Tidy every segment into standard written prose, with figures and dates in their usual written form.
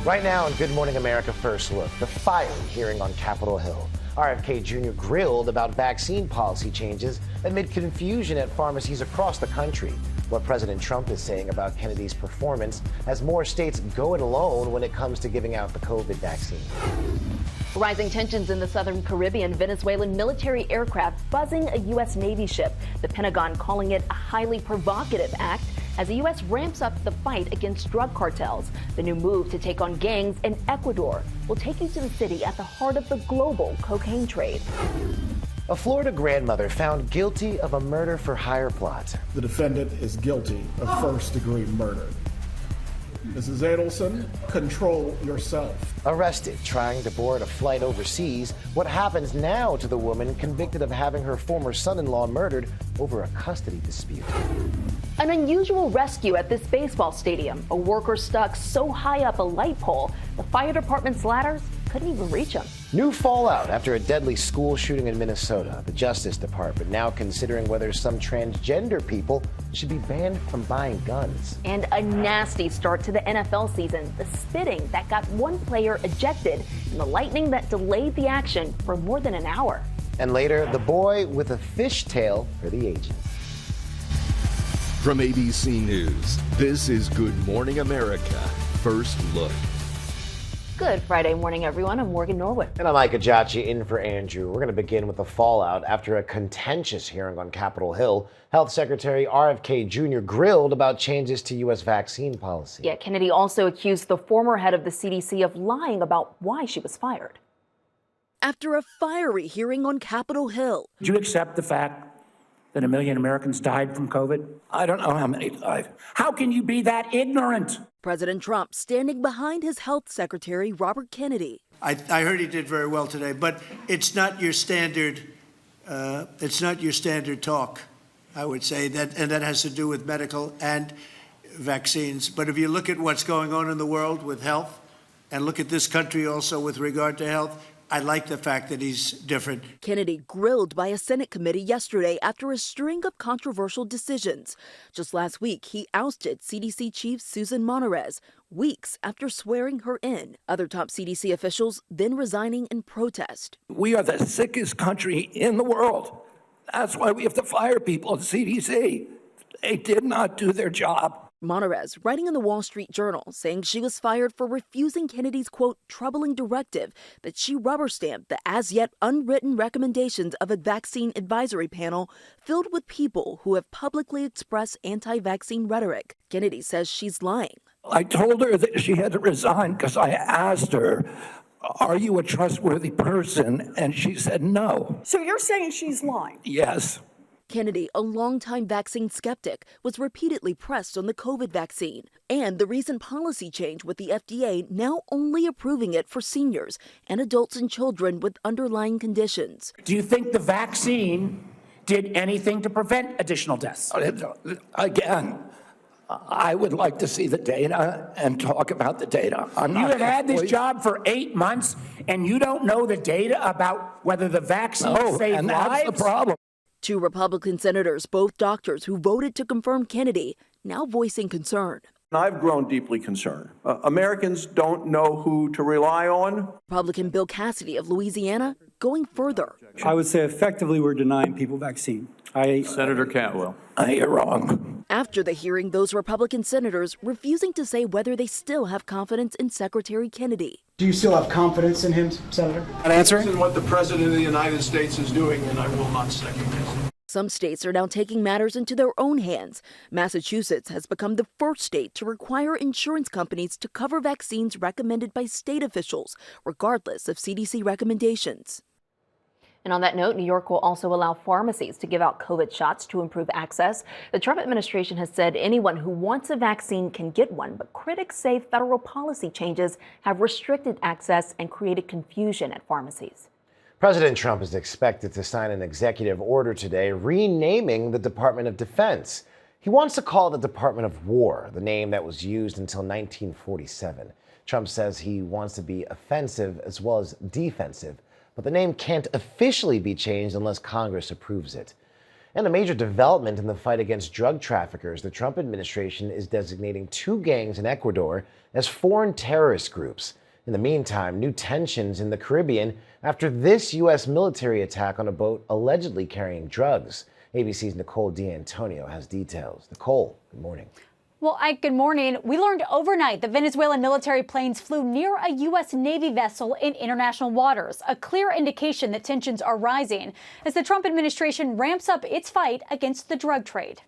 Right now on Good Morning America First Look, the fiery hearing on Capitol Hill. RFK Jr. grilled about vaccine policy changes amid confusion at pharmacies across the country. What President Trump is saying about Kennedy's performance as more states go it alone when it comes to giving out the COVID vaccine. Rising tensions in the southern Caribbean, Venezuelan military aircraft buzzing a U.S. Navy ship. The Pentagon calling it a highly provocative act as the U.S. ramps up the fight against drug cartels. The new move to take on gangs in Ecuador will take you to the city at the heart of the global cocaine trade. A Florida grandmother found guilty of a murder for hire plot. The defendant is guilty of first-degree murder. Mrs. Adelson, control yourself. Arrested trying to board a flight overseas. What happens now to the woman convicted of having her former son-in-law murdered over a custody dispute? An unusual rescue at this baseball stadium. A worker stuck so high up a light pole, the fire department's ladders couldn't even reach him. New fallout after a deadly school shooting in Minnesota. The Justice Department now considering whether some transgender people should be banned from buying guns. And a nasty start to the NFL season. The spitting that got one player ejected and the lightning that delayed the action for more than an hour. And later, the boy with a fishtail for the ages. From ABC News, this is Good Morning America First Look. Good Friday morning, everyone. I'm Morgan Norwood. And I'm Ike Ejiochi in for Andrew. We're going to begin with the fallout after a contentious hearing on Capitol Hill. Health Secretary RFK Jr. grilled about changes to U.S. vaccine policy. Yeah, Kennedy also accused the former head of the CDC of lying about why she was fired. After a fiery hearing on Capitol Hill. Do you accept the fact that 1 million Americans died from COVID? I don't know how many died. How can you be that ignorant? President Trump standing behind his health secretary, Robert Kennedy. I heard he did very well today, but it's not your standard. It's not your standard talk, I would say, and that has to do with medical and vaccines. But if you look at what's going on in the world with health, and look at this country also with regard to health, I like the fact that he's different. Kennedy grilled by a Senate committee yesterday after a string of controversial decisions. Just last week, he ousted CDC Chief Susan Monterez, weeks after swearing her in. Other top CDC officials then resigning in protest. We are the sickest country in the world. That's why we have to fire people at CDC. They did not do their job. Monterez writing in the Wall Street Journal saying she was fired for refusing Kennedy's, quote, troubling directive that she rubber-stamped the as-yet unwritten recommendations of a vaccine advisory panel filled with people who have publicly expressed anti-vaccine rhetoric. Kennedy says she's lying. I told her that she had to resign because I asked her, are you a trustworthy person? And she said no. So you're saying she's lying? Yes. Kennedy, a longtime vaccine skeptic, was repeatedly pressed on the COVID vaccine and the recent policy change with the FDA now only approving it for seniors and adults and children with underlying conditions. Do you think the vaccine did anything to prevent additional deaths? Again, I would like to see the data and talk about the data. You have had this job for 8 months and you don't know the data about whether the vaccine saved lives? That's the problem. Two Republican senators, both doctors who voted to confirm Kennedy, now voicing concern. I've grown deeply concerned. Americans don't know who to rely on. Republican Bill Cassidy of Louisiana going further. I would say effectively we're denying people vaccine. Senator Cantwell. You're wrong. After the hearing, those Republican senators refusing to say whether they still have confidence in Secretary Kennedy. Do you still have confidence in him, Senator? An answer? This is what the President of the United States is doing, and I will not second guess it. Some states are now taking matters into their own hands. Massachusetts has become the first state to require insurance companies to cover vaccines recommended by state officials, regardless of CDC recommendations. And on that note, New York will also allow pharmacies to give out COVID shots to improve access. The Trump administration has said anyone who wants a vaccine can get one, but critics say federal policy changes have restricted access and created confusion at pharmacies. President Trump is expected to sign an executive order today renaming the Department of Defense. He wants to call it the Department of War, the name that was used until 1947. Trump says he wants to be offensive as well as defensive, but the name can't officially be changed unless Congress approves it. And a major development in the fight against drug traffickers, the Trump administration is designating 2 gangs in Ecuador as foreign terrorist groups. In the meantime, new tensions in the Caribbean after this U.S. military attack on a boat allegedly carrying drugs. ABC's Nicole D'Antonio has details. Nicole, good morning. Well, Ike, good morning. We learned overnight the Venezuelan military planes flew near a U.S. Navy vessel in international waters, a clear indication that tensions are rising as the Trump administration ramps up its fight against the drug trade.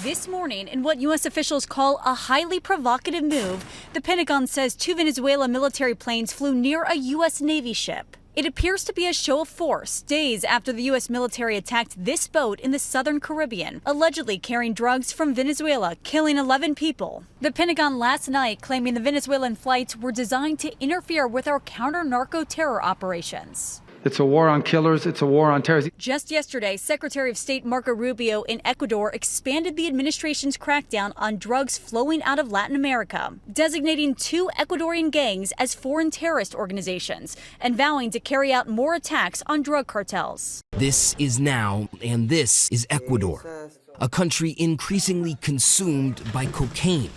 This morning, in what U.S. officials call a highly provocative move, the Pentagon says 2 Venezuela military planes flew near a U.S. Navy ship. It appears to be a show of force days after the U.S. military attacked this boat in the southern Caribbean, allegedly carrying drugs from Venezuela, killing 11 people. The Pentagon last night claiming the Venezuelan flights were designed to interfere with our counter-narco-terror operations. It's a war on killers. It's a war on terrorists. Just yesterday, Secretary of State Marco Rubio in Ecuador expanded the administration's crackdown on drugs flowing out of Latin America, designating 2 Ecuadorian gangs as foreign terrorist organizations and vowing to carry out more attacks on drug cartels. This is now, and this is Ecuador, a country increasingly consumed by cocaine,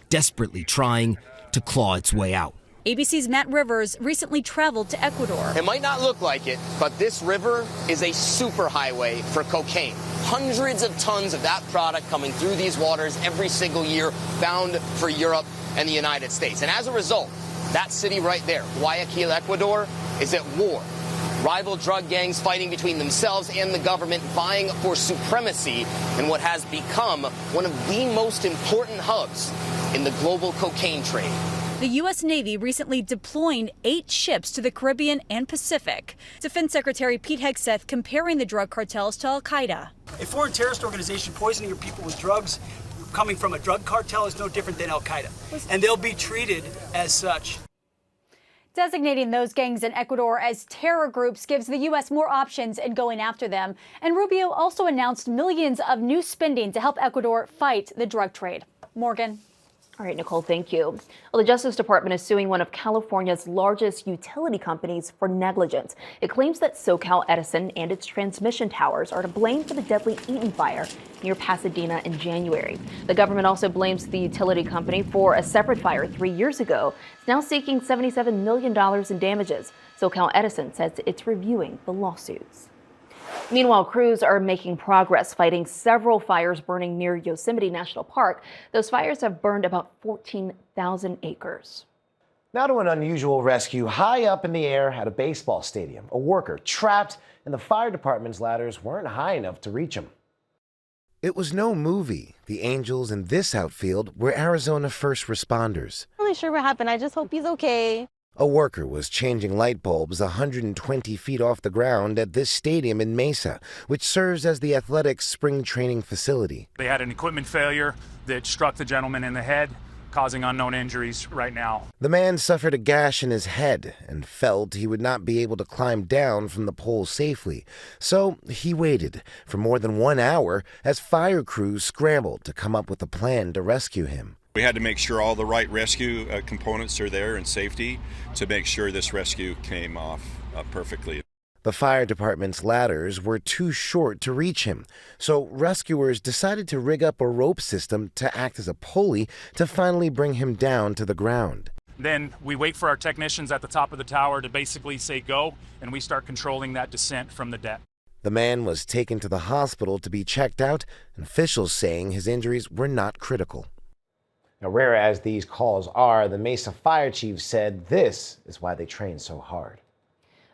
desperately trying to claw its way out. ABC's Matt Rivers recently traveled to Ecuador. It might not look like it, but this river is a superhighway for cocaine. Hundreds of tons of that product coming through these waters every single year, bound for Europe and the United States. And as a result, that city right there, Guayaquil, Ecuador, is at war. Rival drug gangs fighting between themselves and the government, vying for supremacy in what has become one of the most important hubs in the global cocaine trade. The U.S. Navy recently deploying 8 ships to the Caribbean and Pacific. Defense Secretary Pete Hegseth comparing the drug cartels to al-Qaeda. A foreign terrorist organization poisoning your people with drugs coming from a drug cartel is no different than al-Qaeda, and they'll be treated as such. Designating those gangs in Ecuador as terror groups gives the U.S. more options in going after them. And Rubio also announced millions of new spending to help Ecuador fight the drug trade. Morgan. All right, Nicole, thank you. Well, the Justice Department is suing one of California's largest utility companies for negligence. It claims that SoCal Edison and its transmission towers are to blame for the deadly Eaton fire near Pasadena in January. The government also blames the utility company for a separate fire 3 years ago. It's now seeking $77 million in damages. SoCal Edison says it's reviewing the lawsuits. Meanwhile, crews are making progress fighting several fires burning near Yosemite National Park. Those fires have burned about 14,000 acres. Now to an unusual rescue high up in the air at a baseball stadium. A worker trapped and the fire department's ladders weren't high enough to reach him. It was no movie. The Angels in this outfield were Arizona first responders. I'm not really sure what happened. I just hope he's okay. A worker was changing light bulbs 120 feet off the ground at this stadium in Mesa, which serves as the Athletics spring training facility. They had an equipment failure that struck the gentleman in the head, causing unknown injuries right now. The man suffered a gash in his head and felt he would not be able to climb down from the pole safely. So he waited for more than 1 hour as fire crews scrambled to come up with a plan to rescue him. We had to make sure all the right rescue components are there and safety to make sure this rescue came off perfectly. The fire department's ladders were too short to reach him, so rescuers decided to rig up a rope system to act as a pulley to finally bring him down to the ground. Then we wait for our technicians at the top of the tower to basically say go, and we start controlling that descent from the deck. The man was taken to the hospital to be checked out, and officials saying his injuries were not critical. Now, rare as these calls are, the Mesa fire chief said this is why they train so hard.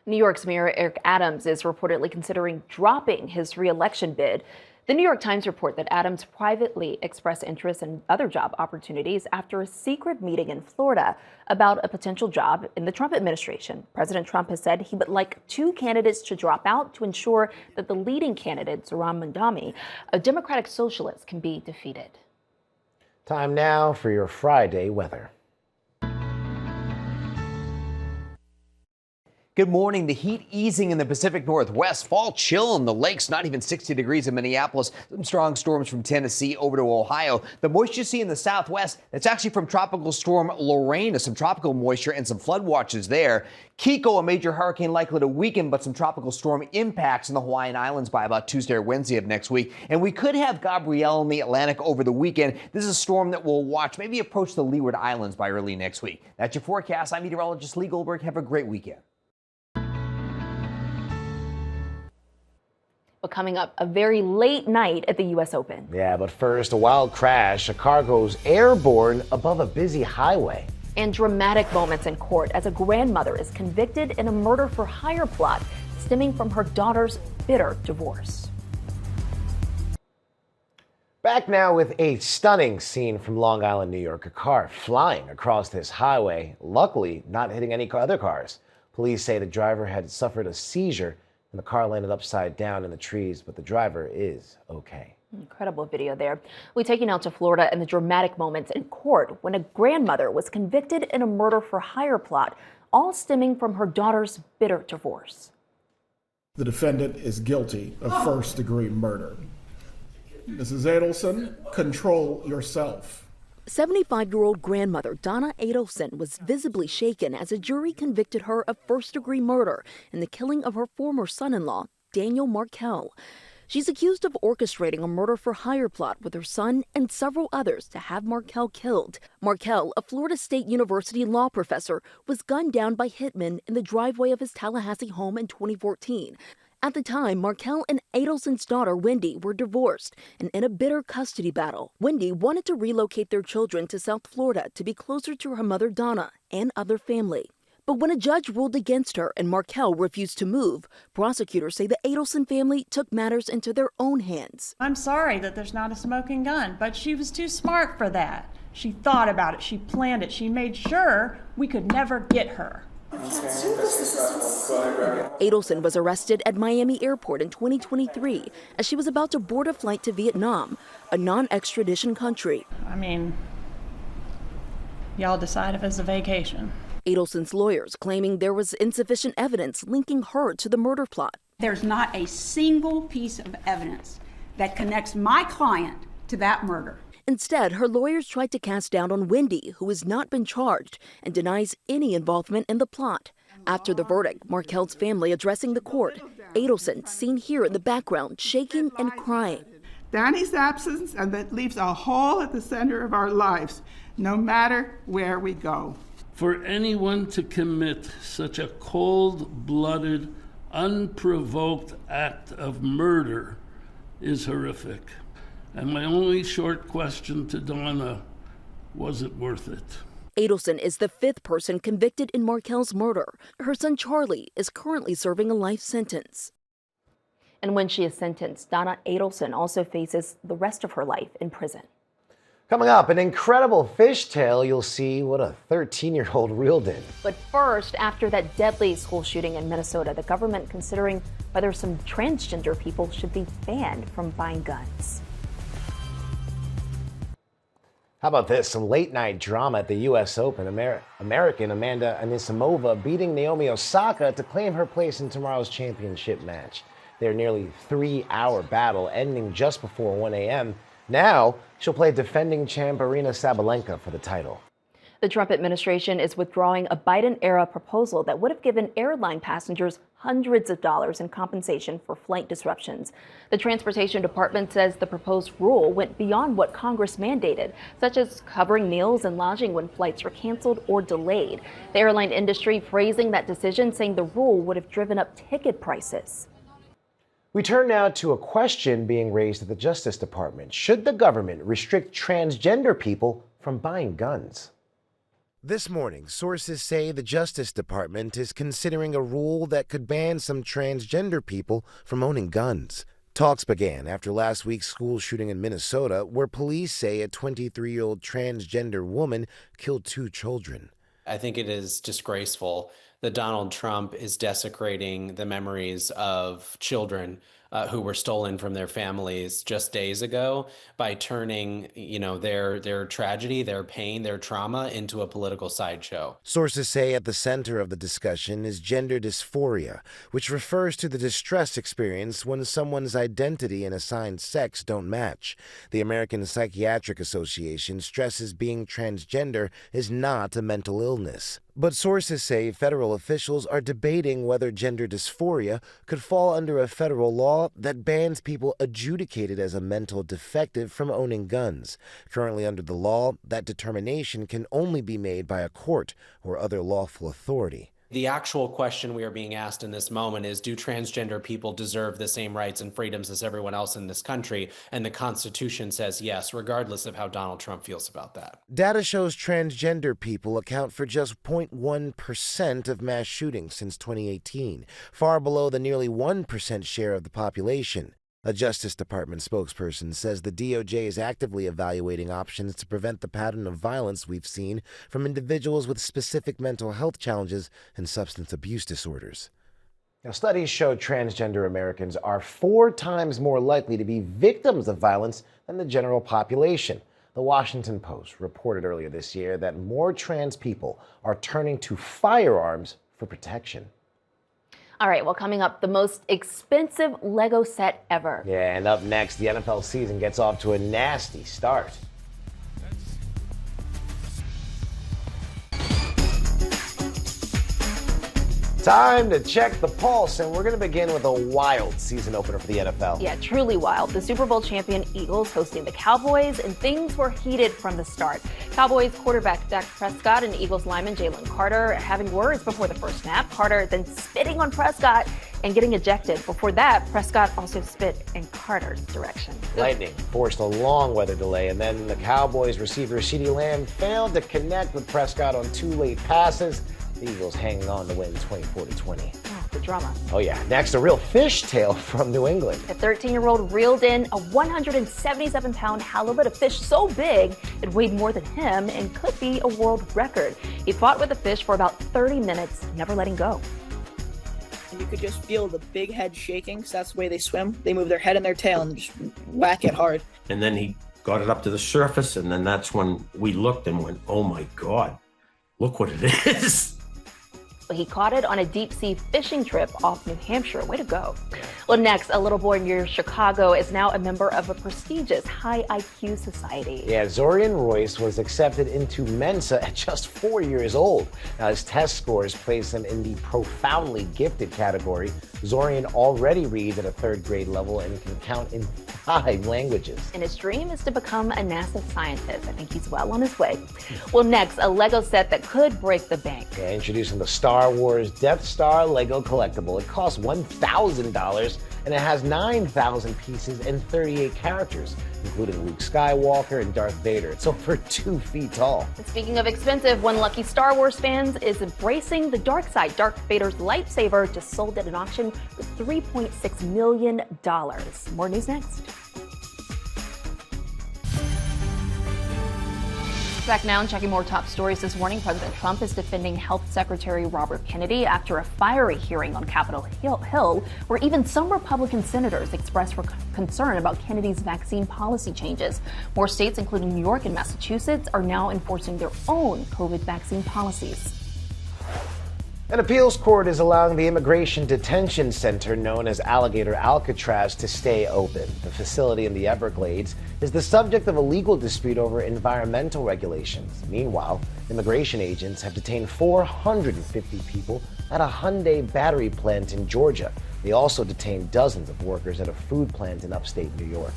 New York's Mayor Eric Adams is reportedly considering dropping his re-election bid. The New York Times report that Adams privately expressed interest in other job opportunities after a secret meeting in Florida about a potential job in the Trump administration. President Trump has said he would like 2 candidates to drop out to ensure that the leading candidate, Zohran Mamdani, a Democratic socialist, can be defeated. Time now for your Friday weather. Good morning. The heat easing in the Pacific Northwest. Fall chill in the lakes, not even 60 degrees in Minneapolis. Some strong storms from Tennessee over to Ohio. The moisture you see in the southwest, that's actually from Tropical Storm Lorraine. Some tropical moisture and some flood watches there. Kiko, a major hurricane likely to weaken, but some tropical storm impacts in the Hawaiian Islands by about Tuesday or Wednesday of next week. And we could have Gabrielle in the Atlantic over the weekend. This is a storm that we'll watch maybe approach the Leeward Islands by early next week. That's your forecast. I'm meteorologist Lee Goldberg. Have a great weekend. Well, coming up, a very late night at the U.S. Open. Yeah, but first, a wild crash. A car goes airborne above a busy highway. And dramatic moments in court as a grandmother is convicted in a murder for hire plot stemming from her daughter's bitter divorce. Back now with a stunning scene from Long Island, New York. A car flying across this highway, luckily not hitting any other cars. Police say the driver had suffered a seizure and the car landed upside down in the trees, but the driver is okay. Incredible video there. We take you now to Florida and the dramatic moments in court when a grandmother was convicted in a murder for hire plot, all stemming from her daughter's bitter divorce. The defendant is guilty of first-degree murder. Mrs. Adelson, control yourself. 75-year-old grandmother Donna Adelson was visibly shaken as a jury convicted her of first-degree murder in the killing of her former son-in-law, Daniel Markel. She's accused of orchestrating a murder for hire plot with her son and several others to have Markel killed. Markel, a Florida State University law professor, was gunned down by hitmen in the driveway of his Tallahassee home in 2014. At the time, Markel and Adelson's daughter, Wendy, were divorced and in a bitter custody battle. Wendy wanted to relocate their children to South Florida to be closer to her mother, Donna, and other family. But when a judge ruled against her and Markel refused to move, prosecutors say the Adelson family took matters into their own hands. I'm sorry that there's not a smoking gun, but she was too smart for that. She thought about it, she planned it, she made sure we could never get her. Adelson was arrested at Miami Airport in 2023 as she was about to board a flight to Vietnam, a non-extradition country. I mean, y'all decide if it's a vacation. Adelson's lawyers claiming there was insufficient evidence linking her to the murder plot. There's not a single piece of evidence that connects my client to that murder. Instead, her lawyers tried to cast doubt on Wendy, who has not been charged and denies any involvement in the plot. After the verdict, Markel's family addressing the court. Adelson, seen here in the background, shaking and crying. Danny's absence and that leaves a hole at the center of our lives, no matter where we go. For anyone to commit such a cold-blooded, unprovoked act of murder is horrific. And my only short question to Donna, was it worth it? Adelson is the fifth person convicted in Markel's murder. Her son Charlie is currently serving a life sentence. And when she is sentenced, Donna Adelson also faces the rest of her life in prison. Coming up, an incredible fishtail. You'll see what a 13-year-old reeled in. But first, after that deadly school shooting in Minnesota, the government considering whether some transgender people should be banned from buying guns. How about this? Some late-night drama at the U.S. Open. American Amanda Anisimova beating Naomi Osaka to claim her place in tomorrow's championship match. Their nearly 3-hour battle ending just before 1 a.m. Now, she'll play defending champ Aryna Sabalenka for the title. The Trump administration is withdrawing a Biden-era proposal that would have given airline passengers hundreds of dollars in compensation for flight disruptions. The Transportation Department says the proposed rule went beyond what Congress mandated, such as covering meals and lodging when flights were canceled or delayed. The airline industry praising that decision, saying the rule would have driven up ticket prices. We turn now to a question being raised at the Justice Department. Should the government restrict transgender people from buying guns? This morning, sources say the Justice Department is considering a rule that could ban some transgender people from owning guns. Talks began after last week's school shooting in Minnesota, where police say a 23-year-old transgender woman killed 2 children. I think it is disgraceful that Donald Trump is desecrating the memories of children who were stolen from their families just days ago by turning, their tragedy, their pain, their trauma into a political sideshow. Sources say at the center of the discussion is gender dysphoria, which refers to the distress experience when someone's identity and assigned sex don't match. The American Psychiatric Association stresses being transgender is not a mental illness. But sources say federal officials are debating whether gender dysphoria could fall under a federal law that bans people adjudicated as a mental defective from owning guns. Currently under the law, that determination can only be made by a court or other lawful authority. The actual question we are being asked in this moment is, do transgender people deserve the same rights and freedoms as everyone else in this country? And the Constitution says yes, regardless of how Donald Trump feels about that. Data shows transgender people account for just 0.1% of mass shootings since 2018, far below the nearly 1% share of the population. A Justice Department spokesperson says the DOJ is actively evaluating options to prevent the pattern of violence we've seen from individuals with specific mental health challenges and substance abuse disorders. Now, studies show transgender Americans are 4 times more likely to be victims of violence than the general population. The Washington Post reported earlier this year that more trans people are turning to firearms for protection. All right, well, coming up, the most expensive Lego set ever. Yeah, and up next, the NFL season gets off to a nasty start. Time to check the pulse, and we're going to begin with a wild season opener for the NFL. Yeah, truly wild. The Super Bowl champion Eagles hosting the Cowboys, and things were heated from the start. Cowboys quarterback Dak Prescott and Eagles lineman Jalen Carter having words before the first snap. Carter then spitting on Prescott and getting ejected. Before that, Prescott also spit in Carter's direction. Lightning forced a long weather delay, and then the Cowboys receiver CeeDee Lamb failed to connect with Prescott on 2 late passes. The Eagles hanging on to win 24-20. Oh, the drama. Oh, yeah. Next, a real fishtail from New England. A 13-year-old reeled in a 177-pound halibut, a fish so big it weighed more than him and could be a world record. He fought with the fish for about 30 minutes, never letting go. You could just feel the big head shaking, because that's the way they swim. They move their head and their tail and just whack it hard. And then he got it up to the surface, and then that's when we looked and went, oh my God, look what it is. He caught it on a deep-sea fishing trip off New Hampshire. Way to go. Well, next, a little boy near Chicago is now a member of a prestigious high IQ society. Yeah, Zorian Royce was accepted into Mensa at just 4 years old. Now, his test scores place him in the profoundly gifted category. Zorian already reads at a 3rd grade level and can count in 5 languages. And his dream is to become a NASA scientist. I think he's well on his way. Well, next, a Lego set that could break the bank. Yeah, introducing the Star Wars Death Star Lego collectible. It costs $1,000 and it has 9,000 pieces and 38 characters, including Luke Skywalker and Darth Vader. It's over 2 feet tall. And speaking of expensive, one lucky Star Wars fans is embracing the dark side. Darth Vader's lightsaber just sold at an auction for $3.6 million. More news next. Back now and checking more top stories this morning. President Trump is defending Health Secretary Robert Kennedy after a fiery hearing on Capitol Hill, where even some Republican senators expressed concern about Kennedy's vaccine policy changes. More states, including New York and Massachusetts, are now enforcing their own COVID vaccine policies. An appeals court is allowing the immigration detention center known as Alligator Alcatraz to stay open. The facility in the Everglades is the subject of a legal dispute over environmental regulations. Meanwhile, immigration agents have detained 450 people at a Hyundai battery plant in Georgia. They also detained dozens of workers at a food plant in upstate New York.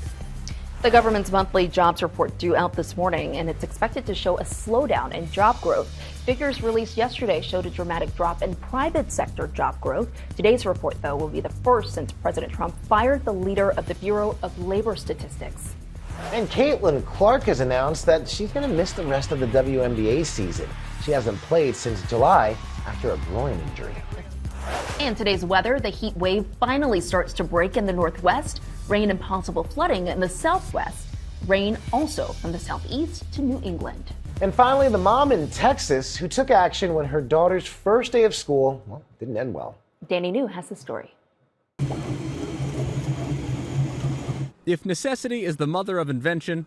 The government's monthly jobs report due out this morning, and it's expected to show a slowdown in job growth. Figures released yesterday showed a dramatic drop in private sector job growth. Today's report, though, will be the first since President Trump fired the leader of the Bureau of Labor Statistics. And Caitlin Clark has announced that she's going to miss the rest of the WNBA season. She hasn't played since July after a groin injury. And today's weather, the heat wave finally starts to break in the northwest. Rain and possible flooding in the southwest. Rain also from the southeast to New England. And finally, the mom in Texas who took action when her daughter's first day of school, didn't end well. Danny New has the story. If necessity is the mother of invention,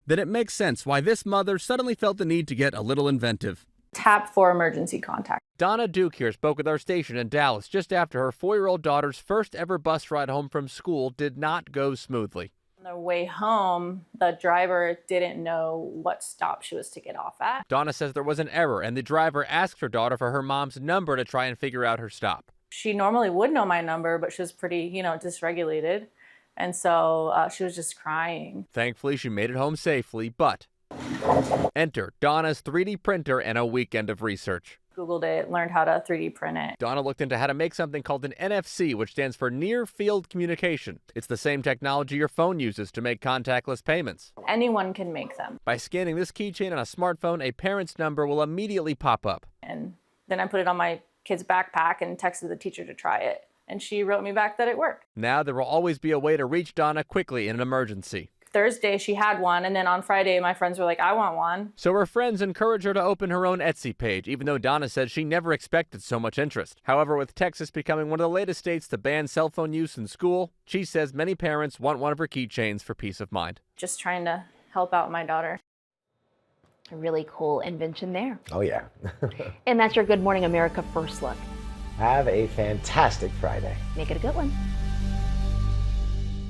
then it makes sense why this mother suddenly felt the need to get a little inventive. Tap for emergency contact. Donna Duke here spoke with our station in Dallas just after her 4-year-old daughter's first ever bus ride home from school did not go smoothly. On the way home, the driver didn't know what stop she was to get off at. Donna says there was an error and the driver asked her daughter for her mom's number to try and figure out her stop. She normally would know my number, but she was pretty, dysregulated. And so she was just crying. Thankfully, she made it home safely, but enter Donna's 3D printer and a weekend of research. Googled it, learned how to 3D print it. Donna looked into how to make something called an NFC, which stands for Near Field Communication. It's the same technology your phone uses to make contactless payments. Anyone can make them. By scanning this keychain on a smartphone, a parent's number will immediately pop up. And then I put it on my kid's backpack and texted the teacher to try it. And she wrote me back that it worked. Now there will always be a way to reach Donna quickly in an emergency. Thursday, she had one, and then on Friday, my friends were like, I want one. So her friends encourage her to open her own Etsy page, even though Donna said she never expected so much interest. However, with Texas becoming one of the latest states to ban cell phone use in school, she says many parents want one of her keychains for peace of mind. Just trying to help out my daughter. A really cool invention there. Oh, yeah. And that's your Good Morning America First Look. Have a fantastic Friday. Make it a good one.